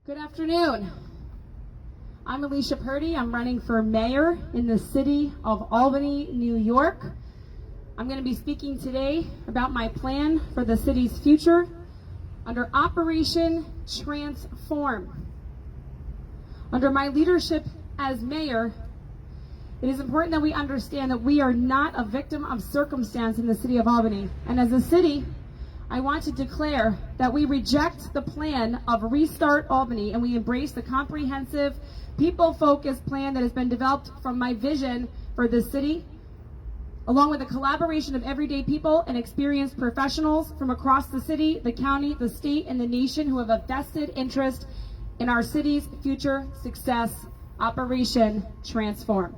Good afternoon. I'm Alicia Purdy. I'm running for mayor in the city of Albany, New York. I'm going to be speaking today about my plan for the city's future under Operation Transform. Under my leadership as mayor, it is important that we understand that we are not a victim of circumstance in the city of Albany. And as a city, I want to declare that we reject the plan of Restart Albany and we embrace the comprehensive, people-focused plan that has been developed from my vision for this city, along with the collaboration of everyday people and experienced professionals from across the city, the county, the state, and the nation who have a vested interest in our city's future success. Operation Transform.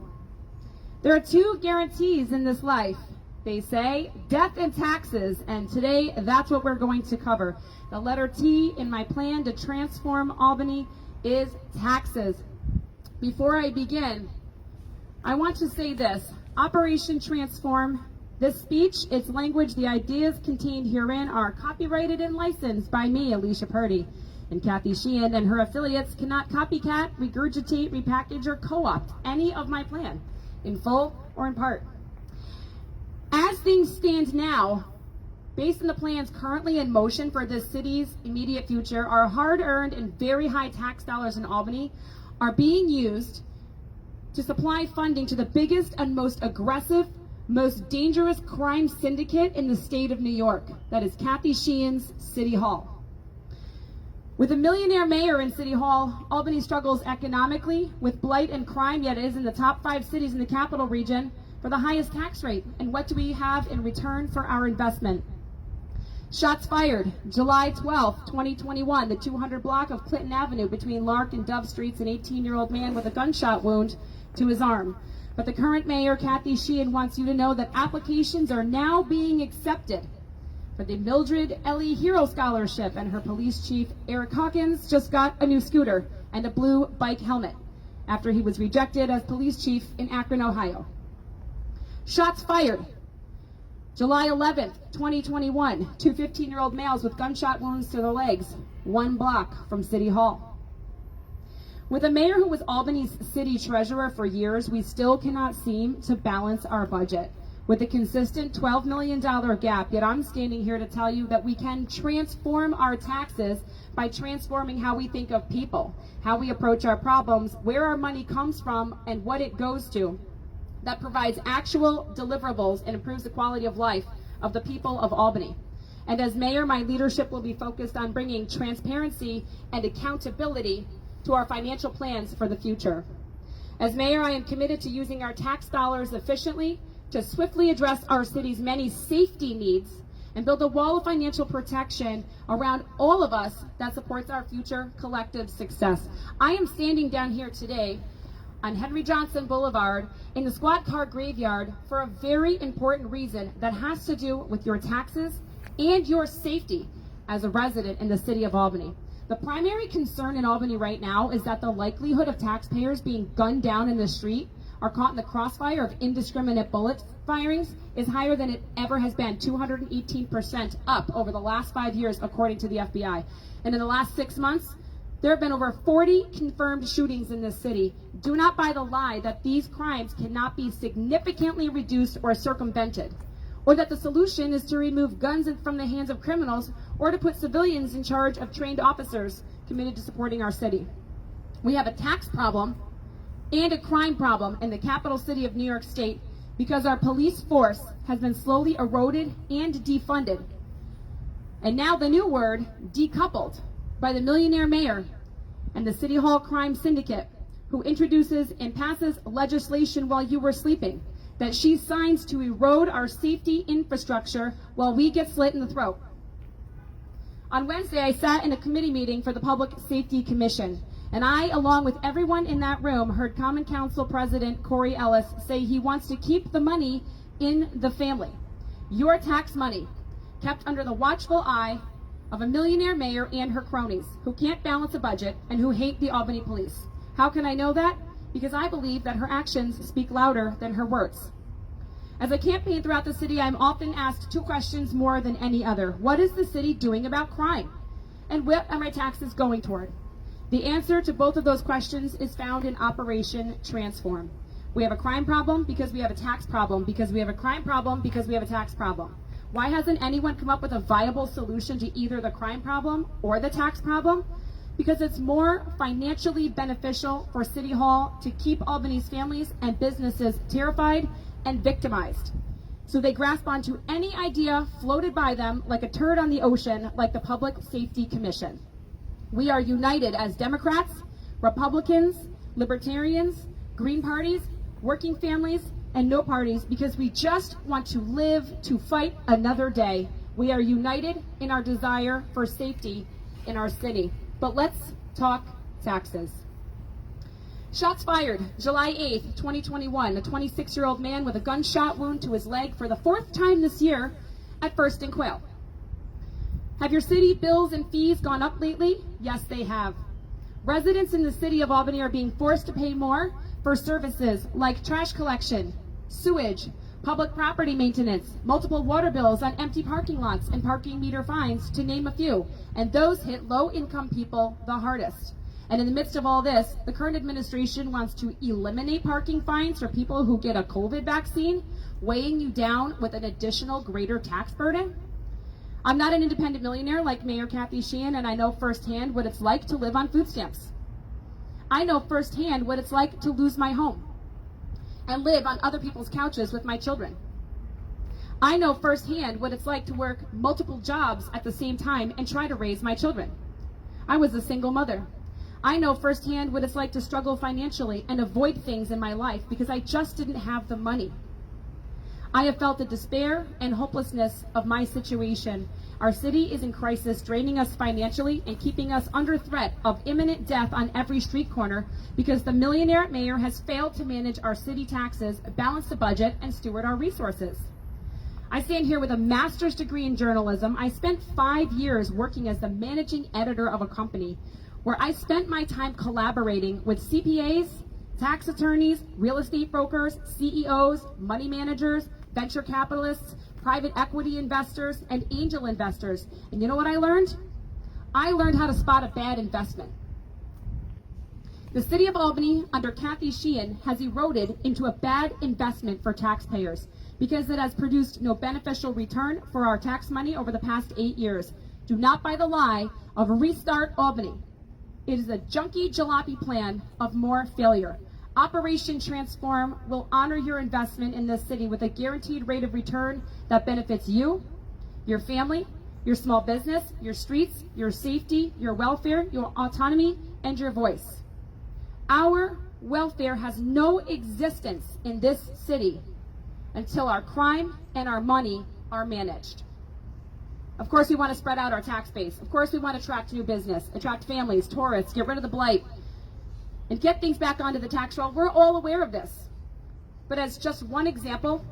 There are two guarantees in this life. They say death and taxes, and today that's what we're going to cover. The letter T in my plan to transform Albany is taxes. Before I begin, I want to say this. Operation Transform, this speech, its language, the ideas contained herein are copyrighted and licensed by me, Alicia Purdy, and Kathy Sheehan and her affiliates cannot copycat, regurgitate, repackage, or co-opt any of my plan, in full or in part. As things stand now, based on the plans currently in motion for this city's immediate future, our hard-earned and very high tax dollars in Albany are being used to supply funding to the biggest and most aggressive, most dangerous crime syndicate in the state of New York. That is Kathy Sheehan's City Hall. With a millionaire mayor in City Hall, Albany struggles economically with blight and crime, yet it is in the top 5 cities in the capital region for the highest tax rate. And what do we have in return for our investment? Shots fired, July 12, 2021, the 200 block of Clinton Avenue between Lark and Dove Streets, an 18-year-old man with a gunshot wound to his arm. But the current mayor, Kathy Sheehan, wants you to know that applications are now being accepted for the Mildred Ellie Hero Scholarship, and her police chief, Eric Hawkins, just got a new scooter and a blue bike helmet after he was rejected as police chief in Akron, Ohio. Shots fired, July 11th, 2021, two 15-year-old males with gunshot wounds to their legs, 1 block from City Hall. With a mayor who was Albany's city treasurer for years, we still cannot seem to balance our budget with a consistent $12 million gap, yet I'm standing here to tell you that we can transform our taxes by transforming how we think of people, how we approach our problems, where our money comes from, and what it goes to. That provides actual deliverables and improves the quality of life of the people of Albany. And as mayor, my leadership will be focused on bringing transparency and accountability to our financial plans for the future. As mayor, I am committed to using our tax dollars efficiently to swiftly address our city's many safety needs and build a wall of financial protection around all of us that supports our future collective success. I am standing down here today on Henry Johnson Boulevard in the squad car graveyard for a very important reason that has to do with your taxes and your safety as a resident in the city of Albany. The primary concern in Albany right now is that the likelihood of taxpayers being gunned down in the street or caught in the crossfire of indiscriminate bullet firings is higher than it ever has been, 218% up over the last 5 years, according to the FBI. And in the last 6 months, there have been over 40 confirmed shootings in this city. Do not buy the lie that these crimes cannot be significantly reduced or circumvented, or that the solution is to remove guns from the hands of criminals or to put civilians in charge of trained officers committed to supporting our city. We have a tax problem and a crime problem in the capital city of New York State because our police force has been slowly eroded and defunded. And now the new word, decoupled, by the millionaire mayor and the City Hall crime syndicate, who introduces and passes legislation while you were sleeping, that she signs to erode our safety infrastructure while we get slit in the throat. On Wednesday, I sat in a committee meeting for the Public Safety Commission, and I, along with everyone in that room, heard Common Council President Corey Ellis say he wants to keep the money in the family. Your tax money, kept under the watchful eye of a millionaire mayor and her cronies who can't balance a budget and who hate the Albany police. How can I know that? Because I believe that her actions speak louder than her words. As I campaign throughout the city, I'm often asked 2 questions more than any other. What is the city doing about crime? And what are my taxes going toward? The answer to both of those questions is found in Operation Transform. We have a crime problem because we have a tax problem, because we have a crime problem because we have a tax problem. Why hasn't anyone come up with a viable solution to either the crime problem or the tax problem? Because it's more financially beneficial for City Hall to keep Albany's families and businesses terrified and victimized. So they grasp onto any idea floated by them like a turd on the ocean, like the Public Safety Commission. We are united as Democrats, Republicans, Libertarians, Green parties, working families, and no parties because we just want to live to fight another day. We are united in our desire for safety in our city. But let's talk taxes. Shots fired, July 8th, 2021. A 26-year-old man with a gunshot wound to his leg for the 4th time this year at First and Quail. Have your city bills and fees gone up lately? Yes, they have. Residents in the city of Albany are being forced to pay more for services like trash collection, sewage, public property maintenance, multiple water bills on empty parking lots, and parking meter fines, to name a few. And those hit low-income people the hardest. And in the midst of all this, the current administration wants to eliminate parking fines for people who get a COVID vaccine, weighing you down with an additional greater tax burden. I'm not an independent millionaire like Mayor Kathy Sheehan, and I know firsthand what it's like to live on food stamps. I know firsthand what it's like to lose my home and live on other people's couches with my children. I know firsthand what it's like to work multiple jobs at the same time and try to raise my children. I was a single mother. I know firsthand what it's like to struggle financially and avoid things in my life because I just didn't have the money. I have felt the despair and hopelessness of my situation. Our city is in crisis, draining us financially and keeping us under threat of imminent death on every street corner because the millionaire mayor has failed to manage our city taxes, balance the budget, and steward our resources. I stand here with a master's degree in journalism. I spent 5 years working as the managing editor of a company where I spent my time collaborating with CPAs, tax attorneys, real estate brokers, CEOs, money managers, venture capitalists, private equity investors, and angel investors. And you know what I learned? I learned how to spot a bad investment. The city of Albany, under Kathy Sheehan, has eroded into a bad investment for taxpayers because it has produced no beneficial return for our tax money over the past 8 years. Do not buy the lie of Restart Albany. It is a junky jalopy plan of more failure. Operation Transform will honor your investment in this city with a guaranteed rate of return that benefits you, your family, your small business, your streets, your safety, your welfare, your autonomy, and your voice. Our welfare has no existence in this city until our crime and our money are managed. Of course, we want to spread out our tax base. Of course, we want to attract new business, attract families, tourists, get rid of the blight, and get things back onto the tax roll. We're all aware of this. But as just one example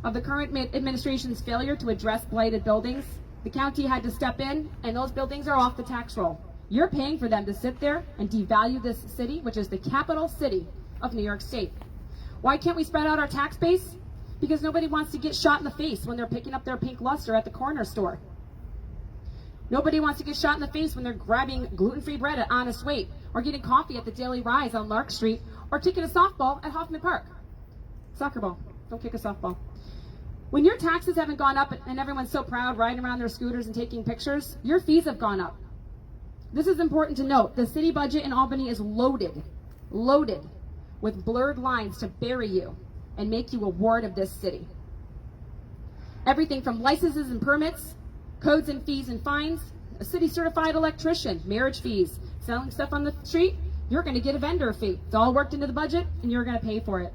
of the current administration's failure to address blighted buildings, the county had to step in, and those buildings are off the tax roll. You're paying for them to sit there and devalue this city, which is the capital city of New York State. Why can't we spread out our tax base? Because nobody wants to get shot in the face when they're picking up their pink luster at the corner store. Nobody wants to get shot in the face when they're grabbing gluten-free bread at Honest Weight, or getting coffee at the Daily Rise on Lark Street, or kicking a softball at Hoffman Park. Soccer ball. Don't kick a softball. When your taxes haven't gone up and everyone's so proud riding around their scooters and taking pictures, your fees have gone up. This is important to note. The city budget in Albany is loaded with blurred lines to bury you and make you a ward of this city. Everything from licenses and permits, codes and fees and fines, a city certified electrician, marriage fees, selling stuff on the street, you're going to get a vendor fee. It's all worked into the budget and you're going to pay for it.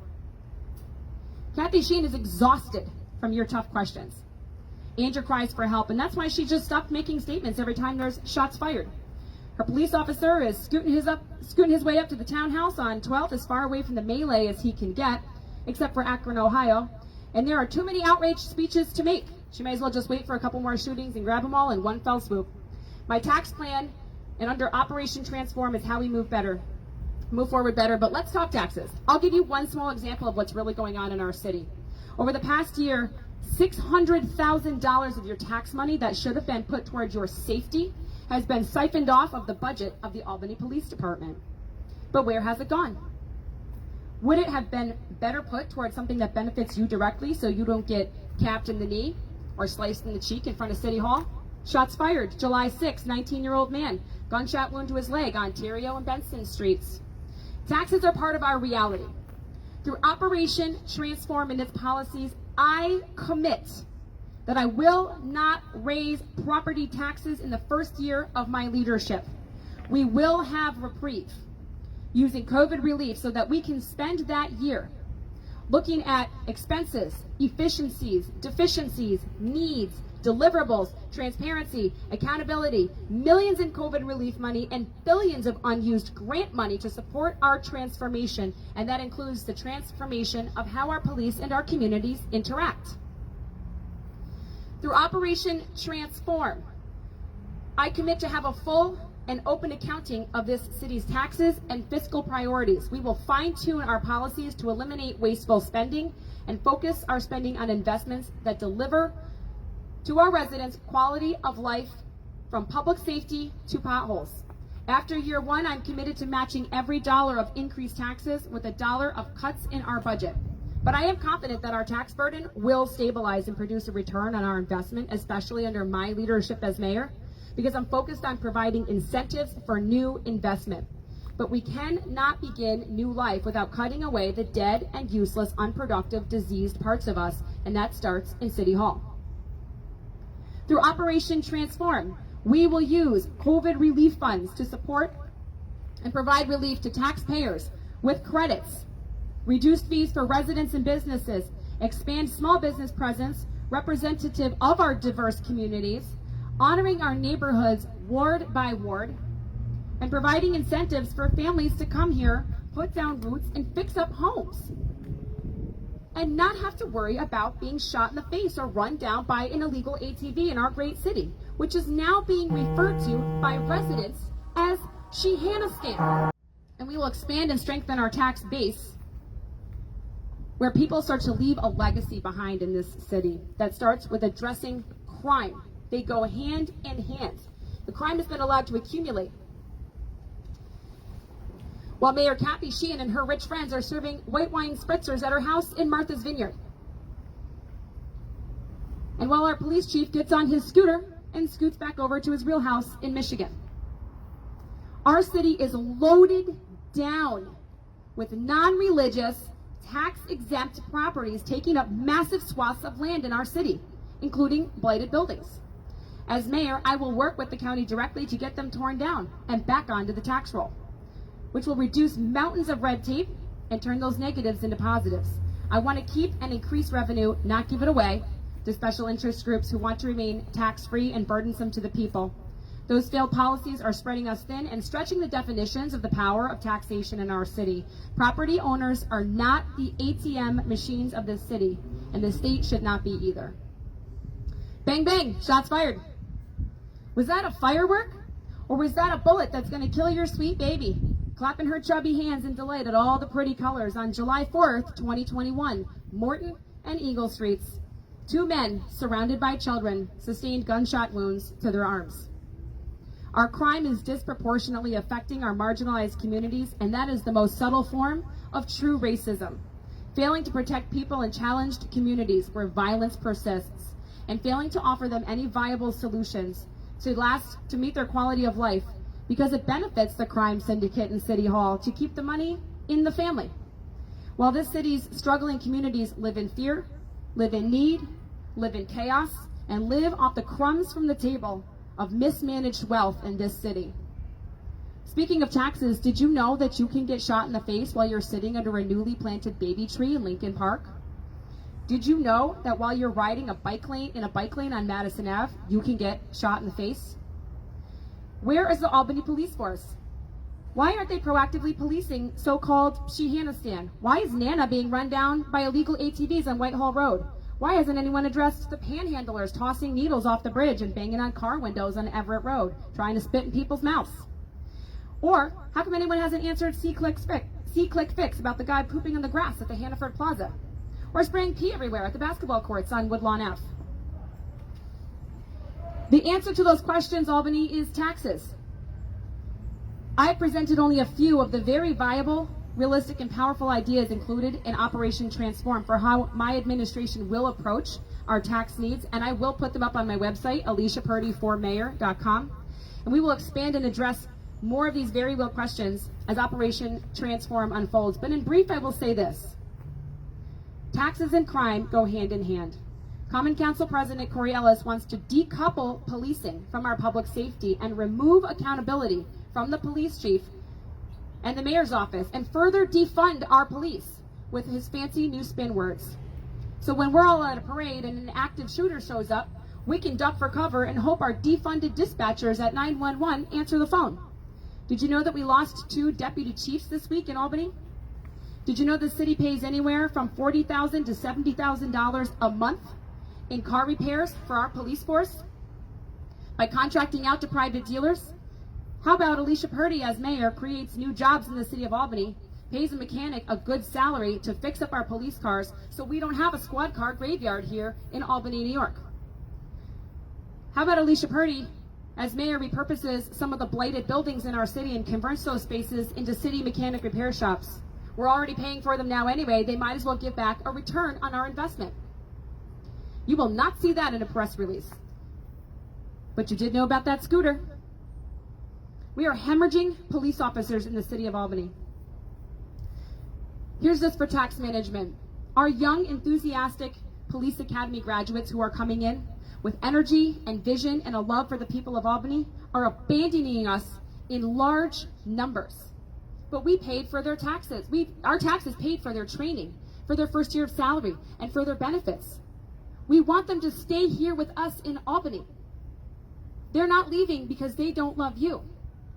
Kathy Sheehan is exhausted from your tough questions and your cries for help, and that's why she just stopped making statements every time there's shots fired. Her police officer is scooting his way up to the townhouse on 12th, as far away from the melee as he can get, except for Akron, Ohio, and there are too many outrage speeches to make. She may as well just wait for a couple more shootings and grab them all in one fell swoop. My tax plan and under Operation Transform is how we move forward better, but let's talk taxes. I'll give you one small example of what's really going on in our city. Over the past year, $600,000 of your tax money that should have been put towards your safety has been siphoned off of the budget of the Albany Police Department. But where has it gone? Would it have been better put towards something that benefits you directly so you don't get capped in the knee or sliced in the cheek in front of City Hall? Shots fired, July 6, 19-year-old man, gunshot wound to his leg on Ontario and Benson streets. Taxes are part of our reality. Through Operation Transform and its policies, I commit that I will not raise property taxes in the first year of my leadership. We will have reprieve using COVID relief so that we can spend that year looking at expenses, efficiencies, deficiencies, needs, deliverables, transparency, accountability, millions in COVID relief money, and billions of unused grant money to support our transformation, and that includes the transformation of how our police and our communities interact. Through Operation Transform, I commit to have a full and open accounting of this city's taxes and fiscal priorities. We will fine-tune our policies to eliminate wasteful spending and focus our spending on investments that deliver to our residents quality of life, from public safety to potholes. After year one, I'm committed to matching every dollar of increased taxes with a dollar of cuts in our budget. But I am confident that our tax burden will stabilize and produce a return on our investment, especially under my leadership as mayor, because I'm focused on providing incentives for new investment. But we cannot begin new life without cutting away the dead and useless, unproductive, diseased parts of us, and that starts in City Hall. Through Operation Transform, we will use COVID relief funds to support and provide relief to taxpayers with credits, reduced fees for residents and businesses, expand small business presence representative of our diverse communities, honoring our neighborhoods ward by ward, and providing incentives for families to come here, put down roots, and fix up homes, and not have to worry about being shot in the face or run down by an illegal ATV in our great city, which is now being referred to by residents as T.R.A.N.S.F.O.R.M. And we will expand and strengthen our tax base, where people start to leave a legacy behind in this city that starts with addressing crime. They go hand in hand. The crime has been allowed to accumulate, while Mayor Kathy Sheehan and her rich friends are serving white wine spritzers at her house in Martha's Vineyard. And while our police chief gets on his scooter and scoots back over to his real house in Michigan. Our city is loaded down with non-religious, tax-exempt properties taking up massive swaths of land in our city, including blighted buildings. As mayor, I will work with the county directly to get them torn down and back onto the tax roll, which will reduce mountains of red tape and turn those negatives into positives. I want to keep and increase revenue, not give it away to special interest groups who want to remain tax-free and burdensome to the people. Those failed policies are spreading us thin and stretching the definitions of the power of taxation in our city. Property owners are not the ATM machines of this city, and the state should not be either. Bang, bang, shots fired. Was that a firework? Or was that a bullet that's going to kill your sweet baby? Clapping her chubby hands in delight at all the pretty colors on July 4th, 2021, Morton and Eagle Streets. Two men surrounded by children sustained gunshot wounds to their arms. Our crime is disproportionately affecting our marginalized communities, and that is the most subtle form of true racism. Failing to protect people in challenged communities where violence persists, and failing to offer them any viable solutions to meet their quality of life, because it benefits the crime syndicate in City Hall to keep the money in the family. While this city's struggling communities live in fear, live in need, live in chaos, and live off the crumbs from the table of mismanaged wealth in this city. Speaking of taxes, did you know that you can get shot in the face while you're sitting under a newly planted baby tree in Lincoln Park? Did you know that while you're riding a bike lane on Madison Ave, you can get shot in the face? Where is the Albany Police Force? Why aren't they proactively policing so-called Sheehanistan? Why is Nana being run down by illegal ATVs on Whitehall Road? Why hasn't anyone addressed the panhandlers tossing needles off the bridge and banging on car windows on Everett Road, trying to spit in people's mouths? Or how come anyone hasn't answered C-Click Fix about the guy pooping on the grass at the Hannaford Plaza? Or spraying pee everywhere at the basketball courts on Woodlawn Ave? The answer to those questions, Albany, is taxes. I presented only a few of the very viable, realistic, and powerful ideas included in Operation Transform for how my administration will approach our tax needs, and I will put them up on my website, aliciapurdy4mayor.com, and we will expand and address more of these very real questions as Operation Transform unfolds. But in brief, I will say this. Taxes and crime go hand in hand. Common Council President Corey Ellis wants to decouple policing from our public safety and remove accountability from the police chief and the mayor's office and further defund our police with his fancy new spin words. So when we're all at a parade and an active shooter shows up, we can duck for cover and hope our defunded dispatchers at 911 answer the phone. Did you know that we lost 2 deputy chiefs this week in Albany? Did you know the city pays anywhere from $40,000 to $70,000 a month in car repairs for our police force by contracting out to private dealers? How about Alicia Purdy as mayor creates new jobs in the city of Albany, pays a mechanic a good salary to fix up our police cars so we don't have a squad car graveyard here in Albany, New York? How about Alicia Purdy as mayor repurposes some of the blighted buildings in our city and converts those spaces into city mechanic repair shops? We're already paying for them now anyway. They might as well give back a return on our investment. You will not see that in a press release. But you did know about that scooter. We are hemorrhaging police officers in the city of Albany. Here's this for tax management. Our young, enthusiastic police academy graduates who are coming in with energy and vision and a love for the people of Albany are abandoning us in large numbers. But we paid for their taxes. Our taxes paid for their training, for their first year of salary, and for their benefits. We want them to stay here with us in Albany. They're not leaving because they don't love you.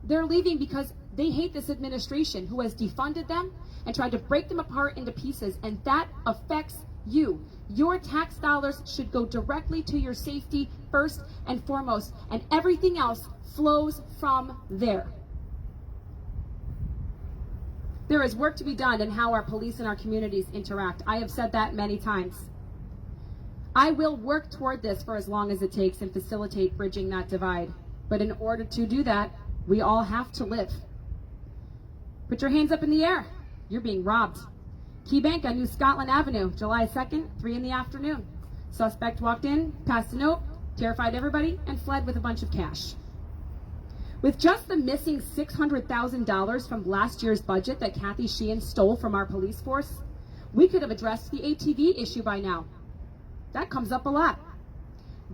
They're leaving because they hate this administration who has defunded them and tried to break them apart into pieces, and that affects you. Your tax dollars should go directly to your safety first and foremost, and everything else flows from there. There is work to be done in how our police and our communities interact. I have said that many times. I will work toward this for as long as it takes and facilitate bridging that divide. But in order to do that, we all have to live. Put your hands up in the air. You're being robbed. Key Bank on New Scotland Avenue, July 2nd, 3 in the afternoon. Suspect walked in, passed a note, terrified everybody, and fled with a bunch of cash. With just the missing $600,000 from last year's budget that Kathy Sheehan stole from our police force, we could have addressed the ATV issue by now. That comes up a lot.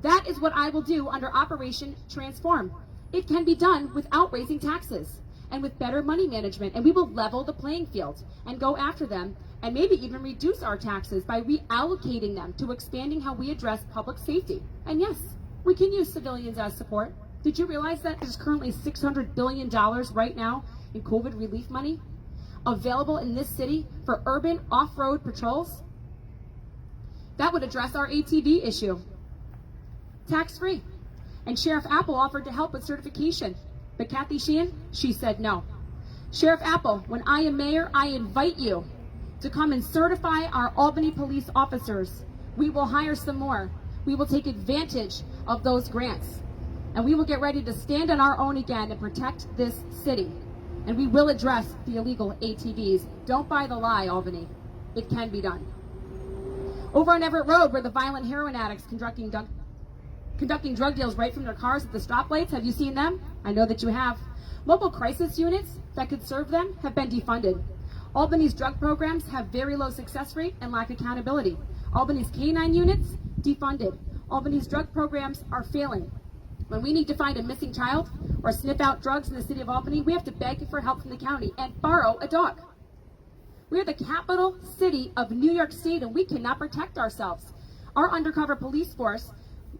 That is what I will do under Operation Transform. It can be done without raising taxes and with better money management, and we will level the playing field and go after them and maybe even reduce our taxes by reallocating them to expanding how we address public safety. And yes, we can use civilians as support. Did you realize that there's currently $600 billion right now in COVID relief money available in this city for urban off-road patrols? That would address our ATV issue. Tax-free. And Sheriff Apple offered to help with certification. But Kathy Sheehan, she said no. Sheriff Apple, when I am mayor, I invite you to come and certify our Albany police officers. We will hire some more. We will take advantage of those grants. And we will get ready to stand on our own again and protect this city. And we will address the illegal ATVs. Don't buy the lie, Albany. It can be done. Over on Everett Road, where the violent heroin addicts conducting drug deals right from their cars at the stoplights. Have you seen them? I know that you have. Mobile crisis units that could serve them have been defunded. Albany's drug programs have very low success rate and lack accountability. Albany's K-9 units, defunded. Albany's drug programs are failing. When we need to find a missing child or sniff out drugs in the city of Albany, we have to beg for help from the county and borrow a dog. We are the capital city of New York State, and we cannot protect ourselves. Our undercover police force,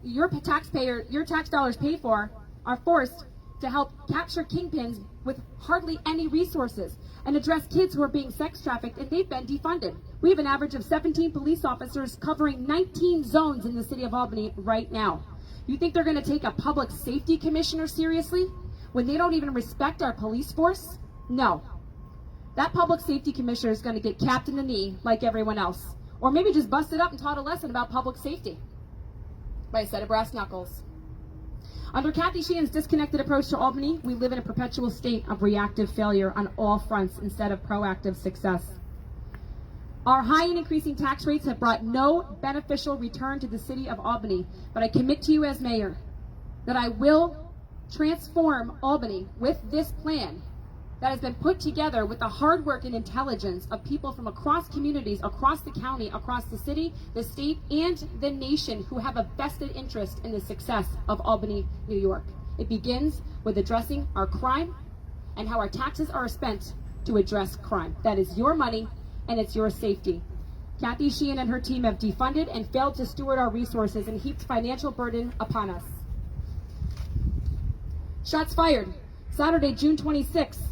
your tax dollars paid for, are forced to help capture kingpins with hardly any resources and address kids who are being sex trafficked, and they've been defunded. We have an average of 17 police officers covering 19 zones in the city of Albany right now. You think they're going to take a public safety commissioner seriously when they don't even respect our police force? No. That public safety commissioner is going to get capped in the knee like everyone else, or maybe just busted up and taught a lesson about public safety by a set of brass knuckles. Under Kathy Sheehan's disconnected approach to Albany, we live in a perpetual state of reactive failure on all fronts instead of proactive success. Our high and increasing tax rates have brought no beneficial return to the city of Albany, but I commit to you as mayor that I will transform Albany with this plan that has been put together with the hard work and intelligence of people from across communities, across the county, across the city, the state, and the nation who have a vested interest in the success of Albany, New York. It begins with addressing our crime and how our taxes are spent to address crime. That is your money and it's your safety. Kathy Sheehan and her team have defunded and failed to steward our resources and heaped financial burden upon us. Shots fired. Saturday, June 26th.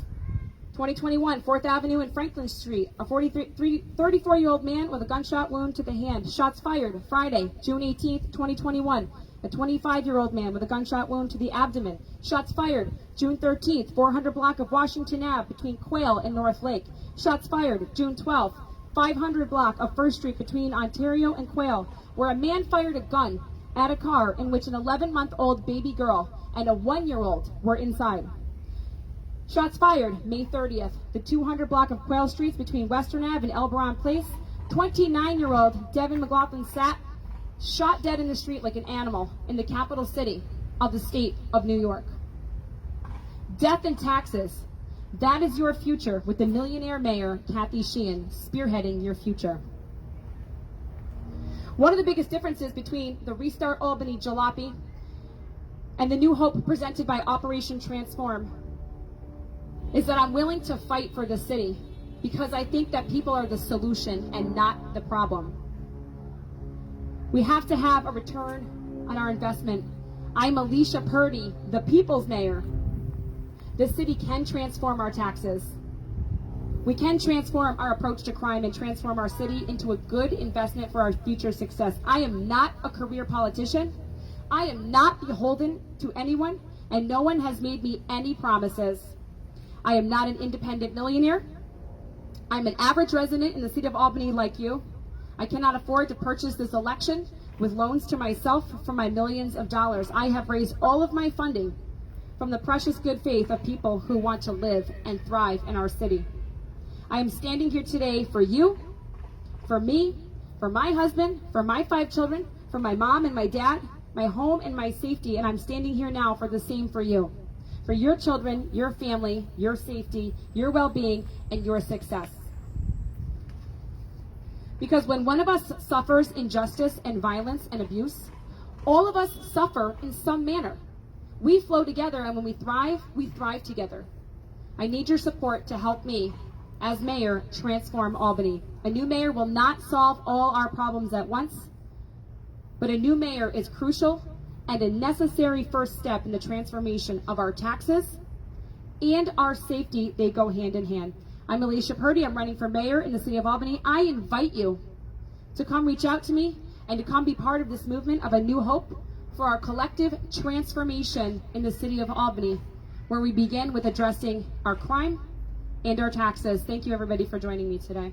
2021, 4th Avenue and Franklin Street. A 34-year-old man with a gunshot wound to the hand. Shots fired. Friday, June 18th, 2021. A 25-year-old man with a gunshot wound to the abdomen. Shots fired. June 13th, 400 block of Washington Ave between Quail and North Lake. Shots fired. June 12th, 500 block of First Street between Ontario and Quail, where a man fired a gun at a car in which an 11-month-old baby girl and a 1-year-old were inside. Shots fired, May 30th, the 200 block of Quail Streets between Western Ave and Elberon Place. 29-year-old Devin McLaughlin shot dead in the street like an animal in the capital city of the state of New York. Death and taxes, that is your future with the millionaire mayor, Kathy Sheehan, spearheading your future. One of the biggest differences between the Restart Albany Jalopy and the new hope presented by Operation Transform is that I'm willing to fight for the city because I think that people are the solution and not the problem. We have to have a return on our investment. I'm Alicia Purdy, the people's mayor. The city can transform our taxes. We can transform our approach to crime and transform our city into a good investment for our future success. I am not a career politician. I am not beholden to anyone, and no one has made me any promises. I am not an independent millionaire. I'm an average resident in the city of Albany like you. I cannot afford to purchase this election with loans to myself from my millions of dollars. I have raised all of my funding from the precious good faith of people who want to live and thrive in our city. I am standing here today for you, for me, for my husband, for my 5 children, for my mom and my dad, my home and my safety, and I'm standing here now for the same for you. For your children, your family, your safety, your well-being, and your success. Because when one of us suffers injustice and violence and abuse, all of us suffer in some manner. We flow together, and when we thrive together. I need your support to help me, as mayor, transform Albany. A new mayor will not solve all our problems at once, but a new mayor is crucial and a necessary first step in the transformation of our taxes and our safety. They go hand in hand. I'm Alicia Purdy. I'm running for mayor in the city of Albany. I invite you to come reach out to me and to come be part of this movement of a new hope for our collective transformation in the city of Albany, where we begin with addressing our crime and our taxes. Thank you, everybody, for joining me today.